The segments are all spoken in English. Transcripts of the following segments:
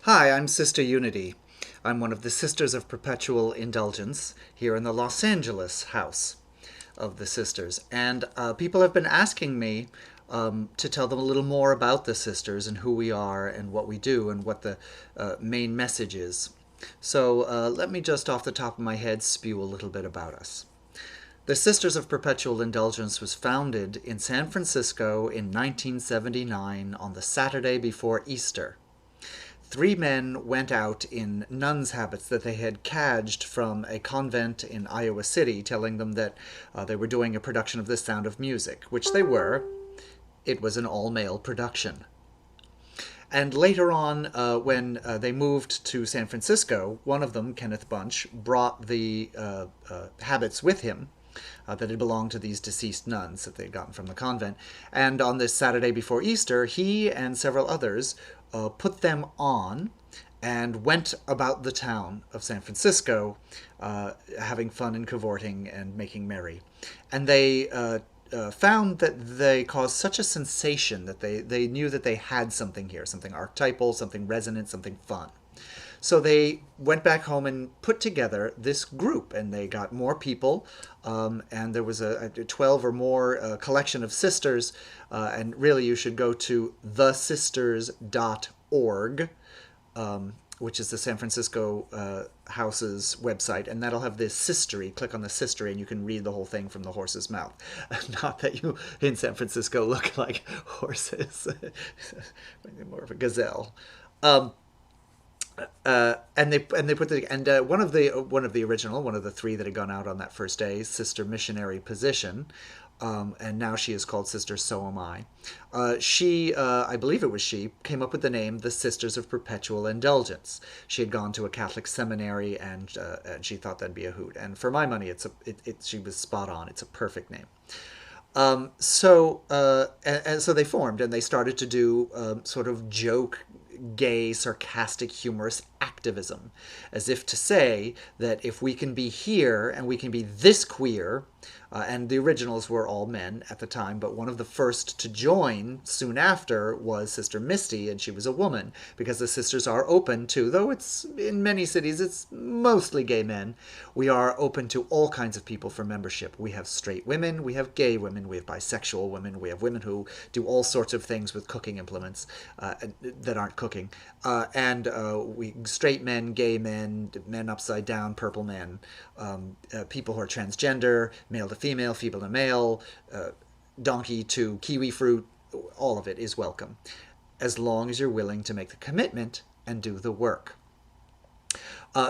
Hi, I'm Sister Unity. I'm one of the Sisters of Perpetual Indulgence here in the Los Angeles house of the Sisters. And people have been asking me to tell them a little more about the Sisters and who we are and what we do and what the main message is. So let me just off the top of my head spew a little bit about us. The Sisters of Perpetual Indulgence was founded in San Francisco in 1979 on the Saturday before Easter. Three men went out in nuns' habits that they had cadged from a convent in Iowa City, telling them that they were doing a production of The Sound of Music, which they were. It was an all-male production. And later on, when they moved to San Francisco, one of them, Kenneth Bunch, brought the habits with him that had belonged to these deceased nuns that they'd gotten from the convent. And on this Saturday before Easter, he and several others put them on and went about the town of San Francisco, having fun and cavorting and making merry. And they found that they caused such a sensation that they knew that they had something here, something archetypal, something resonant, something fun. So they went back home and put together this group, and they got more people, and there was a 12 or more collection of sisters, and really you should go to thesisters.org, which is the San Francisco House's website, and that'll have this sistery. Click on the sistery, and you can read the whole thing from the horse's mouth. Not that you in San Francisco look like horses, more of a gazelle. And they put the one of the original, one of the three that had gone out on that first day, Sister Missionary Position, and now she is called Sister So Am I. I believe it was she, came up with the name the Sisters of Perpetual Indulgence. She had gone to a Catholic seminary, and she thought that'd be a hoot. And for my money, she was spot on. It's a perfect name. So they formed, and they started to do sort of joke, gay, sarcastic, humorous activism, as if to say that if we can be here and we can be this queer, and the originals were all men at the time, but one of the first to join soon after was Sister Misty, and she was a woman, because the sisters are open to, though it's in many cities it's mostly gay men, we are open to all kinds of people for membership. We have straight women, we have gay women, we have bisexual women, we have women who do all sorts of things with cooking implements that aren't cooking, and we straight men, gay men, men upside down, purple men, people who are transgender, male to female to male, donkey to kiwi fruit, all of it is welcome, as long as you're willing to make the commitment and do the work.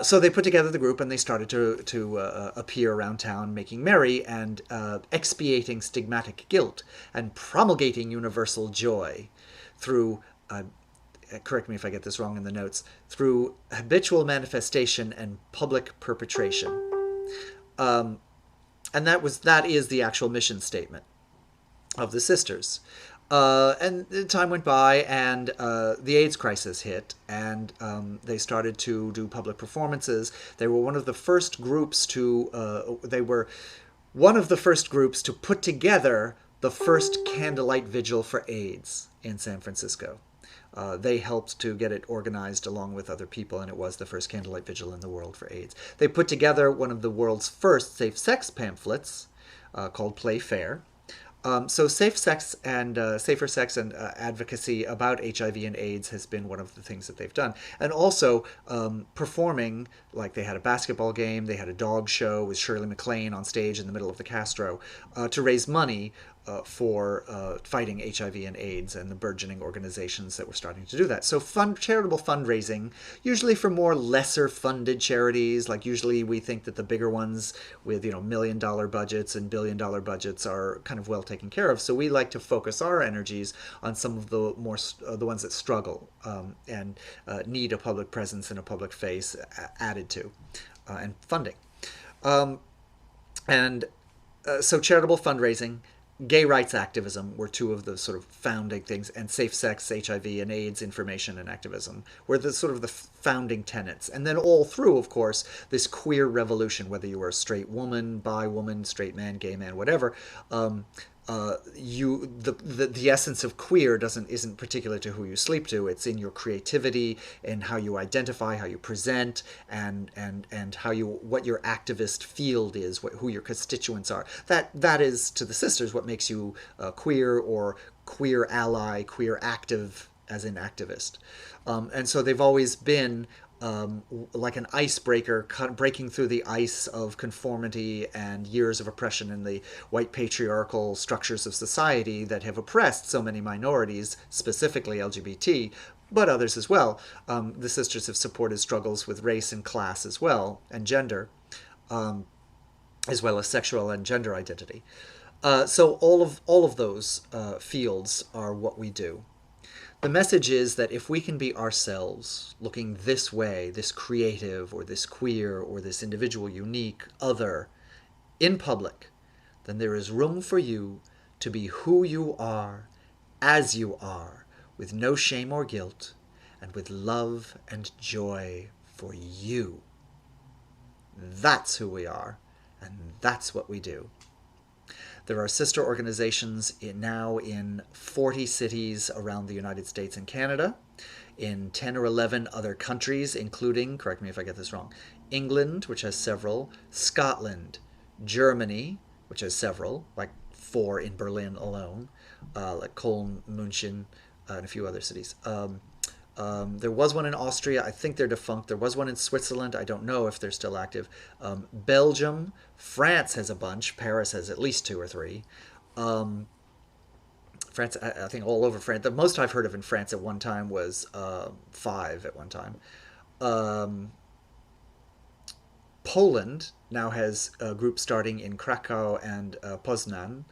So they put together the group, and they started to appear around town making merry and expiating stigmatic guilt and promulgating universal joy through, correct me if I get this wrong in the notes, through habitual manifestation and public perpetration. And that is the actual mission statement of the sisters. And time went by, and the AIDS crisis hit, and they started to do public performances. They were one of the first groups to put together the first candlelight vigil for AIDS in San Francisco. They helped to get it organized along with other people, and it was the first candlelight vigil in the world for AIDS. They put together one of the world's first safe sex pamphlets called Play Fair. So safe sex and safer sex and advocacy about HIV and AIDS has been one of the things that they've done. And also performing, like they had a basketball game, they had a dog show with Shirley MacLaine on stage in the middle of the Castro to raise money for fighting HIV and AIDS and the burgeoning organizations that were starting to do that. So charitable fundraising, usually for more lesser funded charities, like usually we think that the bigger ones with $1 million budgets and $1 billion budgets are kind of well taken care of. So we like to focus our energies on some of the more the ones that struggle and need a public presence and a public face added to and funding. So charitable fundraising, gay rights activism were two of the sort of founding things, and safe sex, HIV, and AIDS information and activism were the sort of the founding tenets. And then all through, of course, this queer revolution, whether you were a straight woman, bi woman, straight man, gay man, whatever, the essence of queer isn't particular to who you sleep to. It's in your creativity and how you identify, how you present, and how you what your activist field is, who your constituents are. That is to the sisters what makes you queer or queer ally, queer active, as in activist. And so they've always been like an icebreaker, breaking through the ice of conformity and years of oppression in the white patriarchal structures of society that have oppressed so many minorities, specifically LGBT, but others as well. The sisters have supported struggles with race and class as well, and gender, as well as sexual and gender identity. So all of those fields are what we do. The message is that if we can be ourselves, looking this way, this creative or this queer or this individual, unique, other, in public, then there is room for you to be who you are, as you are, with no shame or guilt, and with love and joy for you. That's who we are, and that's what we do. There are sister organizations now in 40 cities around the United States and Canada, in 10 or 11 other countries, including, correct me if I get this wrong, England, which has several, Scotland, Germany, which has several, like 4 in Berlin alone, like Cologne, München, and a few other cities. There was one in Austria. I think they're defunct. There was one in Switzerland. I don't know if they're still active. Belgium. France has a bunch. Paris has at least 2 or 3. France, I think all over France. The most I've heard of in France at one time was 5 at one time. Poland now has a group starting in Krakow and Poznan.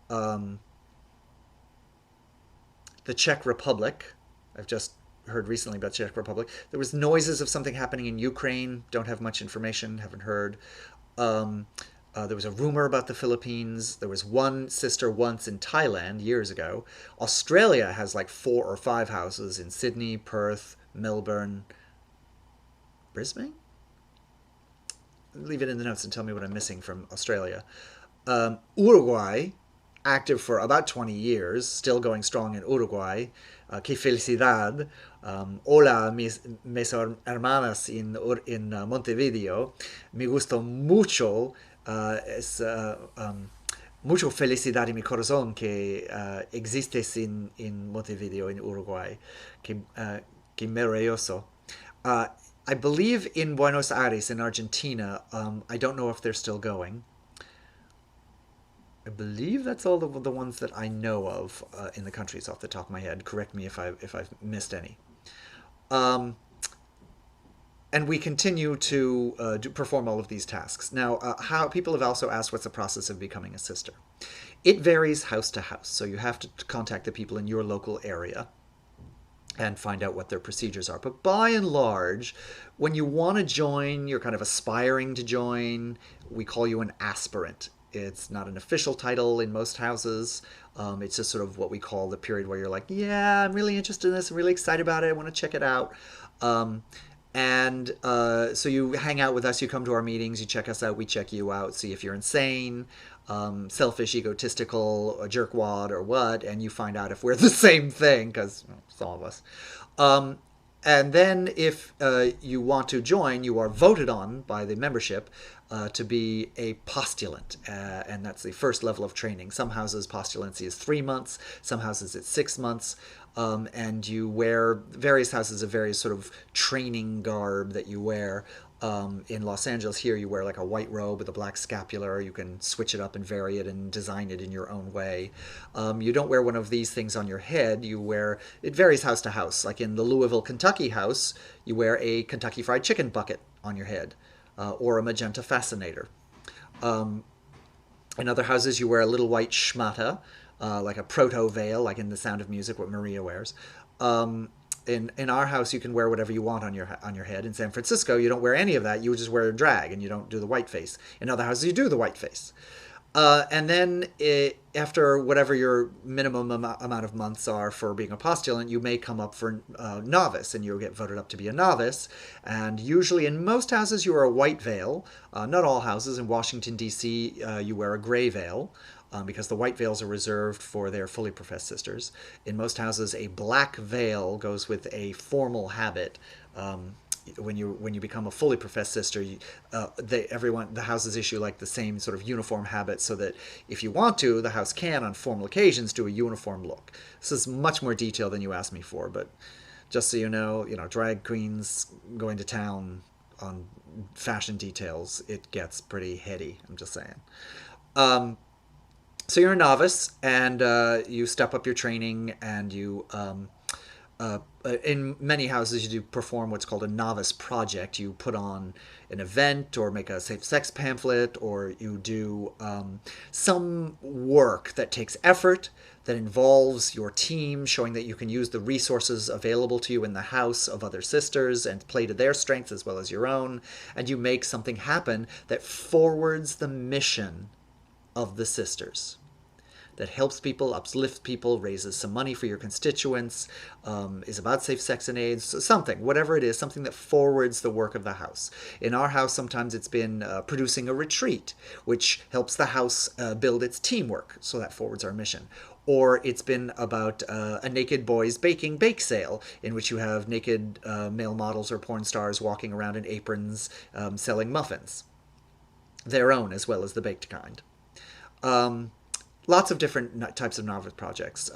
The Czech Republic. I've just heard recently about Czech Republic. There was noises of something happening in Ukraine. Don't have much information. Haven't heard. There was a rumor about the Philippines. There was one sister once in Thailand years ago. Australia has like 4 or 5 houses in Sydney, Perth, Melbourne, Brisbane? Leave it in the notes and tell me what I'm missing from Australia. Uruguay, active for about 20 years, still going strong in Uruguay. Que felicidad. Hola, mis hermanas in Montevideo. Me gusta mucho. Mucho felicidad en mi corazón que existes in Montevideo, in Uruguay. Que maravilloso. I believe in Buenos Aires, in Argentina. I don't know if they're still going. I believe that's all the ones that I know of in the countries off the top of my head. Correct me if I've missed any. And we continue to perform all of these tasks. Now, how people have also asked what's the process of becoming a sister. It varies house to house, so you have to contact the people in your local area and find out what their procedures are. But by and large, when you want to join, you're kind of aspiring to join, we call you an aspirant. It's not an official title in most houses. It's just sort of what we call the period where you're like, yeah, I'm really interested in this. I'm really excited about it. I want to check it out. So you hang out with us. You come to our meetings. You check us out. We check you out. See if you're insane, selfish, egotistical, a jerkwad, or what. And you find out if we're the same thing, because some of us. And then if you want to join, you are voted on by the membership to be a postulant. And that's the first level of training. Some houses, postulancy is 3 months. Some houses, it's 6 months. And you wear, various houses have various sort of training garb that you wear. In Los Angeles here, you wear like a white robe with a black scapular. You can switch it up and vary it and design it in your own way. You don't wear one of these things on your head. You wear, it varies house to house. Like in the Louisville, Kentucky house, you wear a Kentucky Fried Chicken bucket on your head, or a magenta fascinator. In other houses, you wear a little white schmata, like a proto veil, like in The Sound of Music, what Maria wears. In our house, you can wear whatever you want on your head. In San Francisco, you don't wear any of that. You just wear a drag, and you don't do the white face. In other houses, you do the white face. And then after whatever your minimum amount of months are for being a postulant, you may come up for novice, and you'll get voted up to be a novice. And usually in most houses, you wear a white veil. Not all houses. In Washington, D.C., you wear a gray veil. because the white veils are reserved for their fully professed sisters. In most houses, a black veil goes with a formal habit. When you become a fully professed sister, the houses issue like the same sort of uniform habit, so that if you want to, the house can on formal occasions do a uniform look. This is much more detail than you asked me for, but just so drag queens going to town on fashion details, it gets pretty heady. I'm just saying. So you're a novice, and you step up your training, and in many houses you do perform what's called a novice project. You put on an event or make a safe sex pamphlet, or you do some work that takes effort, that involves your team, showing that you can use the resources available to you in the house of other sisters and play to their strengths as well as your own, and you make something happen that forwards the mission of the sisters, that helps people, uplifts people, raises some money for your constituents, is about safe sex and AIDS, something, whatever it is, something that forwards the work of the house. In our house, sometimes it's been producing a retreat, which helps the house build its teamwork, so that forwards our mission. Or it's been about a naked boys baking bake sale, in which you have naked male models or porn stars walking around in aprons selling muffins, their own as well as the baked kind. Lots of different types of novice projects.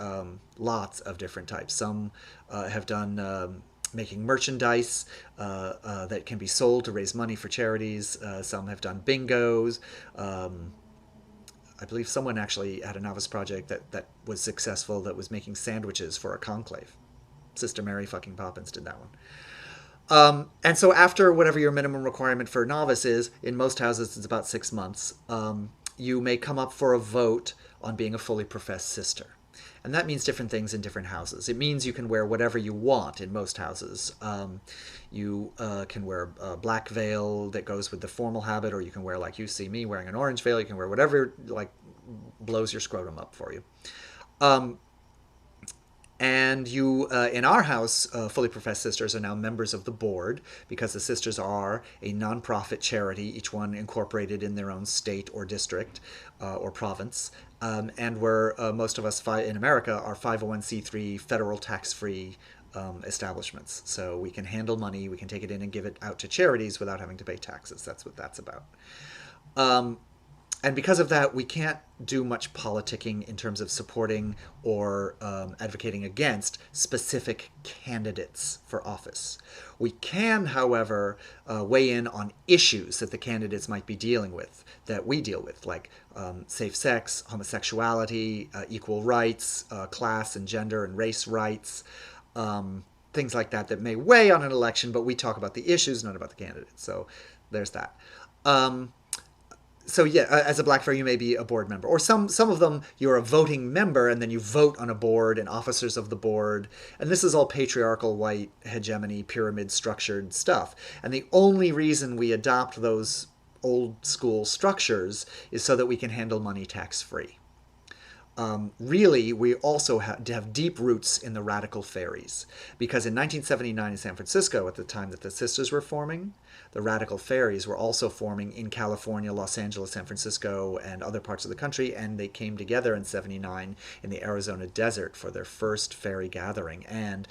Lots of different types. Some have done making merchandise that can be sold to raise money for charities. Some have done bingos. I believe someone actually had a novice project that was successful, that was making sandwiches for a conclave. Sister Mary fucking Poppins did that one. And so after whatever your minimum requirement for a novice is, in most houses it's about 6 months, you may come up for a vote on being a fully professed sister. And that means different things in different houses. It means you can wear whatever you want in most houses. You can wear a black veil that goes with the formal habit, or you can wear, like you see me, wearing an orange veil. You can wear whatever blows your scrotum up for you. And you, in our house, fully professed sisters are now members of the board, because the sisters are a nonprofit charity, each one incorporated in their own state or district or province. And we're, most of us in America are 501c3 federal tax-free establishments. So we can handle money, we can take it in and give it out to charities without having to pay taxes. That's what that's about. And because of that, we can't do much politicking in terms of supporting or advocating against specific candidates for office. We can, however, weigh in on issues that the candidates might be dealing with, that we deal with, like safe sex, homosexuality, equal rights, class and gender and race rights, things like that may weigh on an election, but we talk about the issues, not about the candidates. So there's that. So yeah, as a black fair, you may be a board member, or some of them you're a voting member, and then you vote on a board and officers of the board. And this is all patriarchal, white, hegemony, pyramid structured stuff. And the only reason we adopt those old school structures is so that we can handle money tax free. Really, we also have deep roots in the radical fairies, because in 1979 in San Francisco, at the time that the sisters were forming, the radical fairies were also forming in California, Los Angeles, San Francisco, and other parts of the country, and they came together in 79 in the Arizona desert for their first fairy gathering, and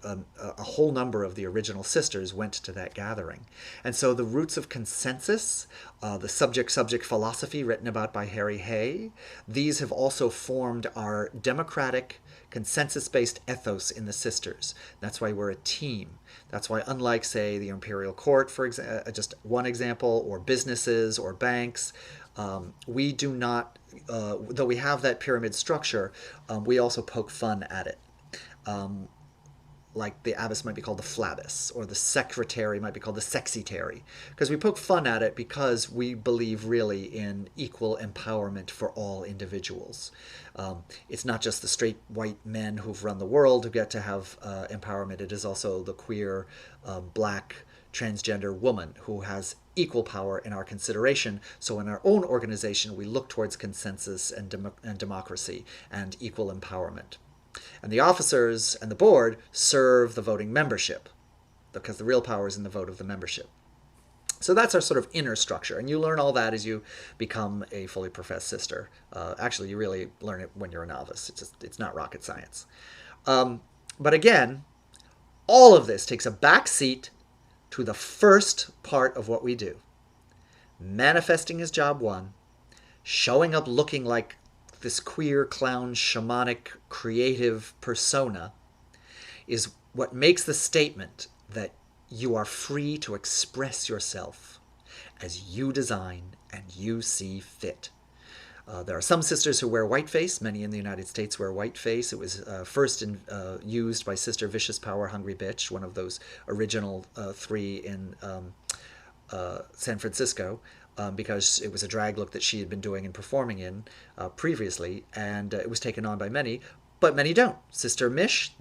a whole number of the original sisters went to that gathering. And so the roots of consensus, the subject-subject philosophy written about by Harry Hay, these have also formed our democratic, consensus-based ethos in the sisters. That's why we're a team. That's why, unlike, say, the imperial court, for just one example, or businesses or banks, we do not, though we have that pyramid structure, we also poke fun at it. Like the abbess might be called the flabbis, or the secretary might be called the sexytary, because we poke fun at it because we believe really in equal empowerment for all individuals. It's not just the straight white men who've run the world who get to have empowerment. It is also the queer, black, transgender woman who has equal power in our consideration. So in our own organization, we look towards consensus and democracy and equal empowerment. And the officers and the board serve the voting membership, because the real power is in the vote of the membership. So that's our sort of inner structure, and you learn all that as you become a fully professed sister. Actually, you really learn it when you're a novice. It's not rocket science. But again, all of this takes a back seat to the first part of what we do. Manifesting is job one. Showing up looking like this queer, clown, shamanic, creative persona is what makes the statement that you are free to express yourself as you design and you see fit. There are some sisters who wear whiteface. Many in the United States wear whiteface. It was first used by Sister Vicious Power Hungry Bitch, one of those original three in San Francisco, because it was a drag look that she had been doing and performing in previously, and it was taken on by many, but many don't. Sister Mish,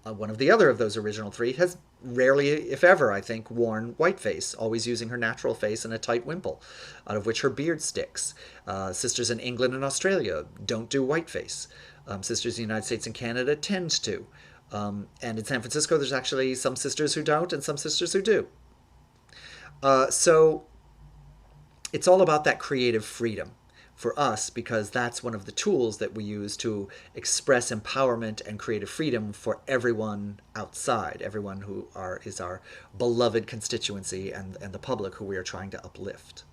one of the other of those original three, has rarely, if ever, I think, worn whiteface, always using her natural face and a tight wimple, out of which her beard sticks. Sisters in England and Australia don't do whiteface. Sisters in the United States and Canada tend to. And in San Francisco, there's actually some sisters who don't and some sisters who do. So it's all about that creative freedom for us, because that's one of the tools that we use to express empowerment and creative freedom for everyone outside, everyone who is our beloved constituency and the public who we are trying to uplift.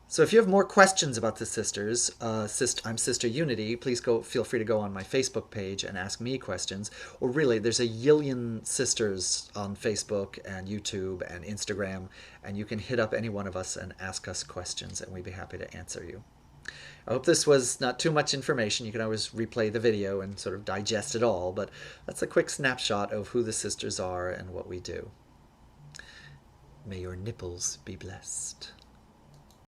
So if you have more questions about the sisters, I'm Sister Unity, please feel free to go on my Facebook page and ask me questions. Or really, there's a yillion sisters on Facebook and YouTube and Instagram, and you can hit up any one of us and ask us questions, and we'd be happy to answer you. I hope this was not too much information. You can always replay the video and sort of digest it all, but that's a quick snapshot of who the sisters are and what we do. May your nipples be blessed.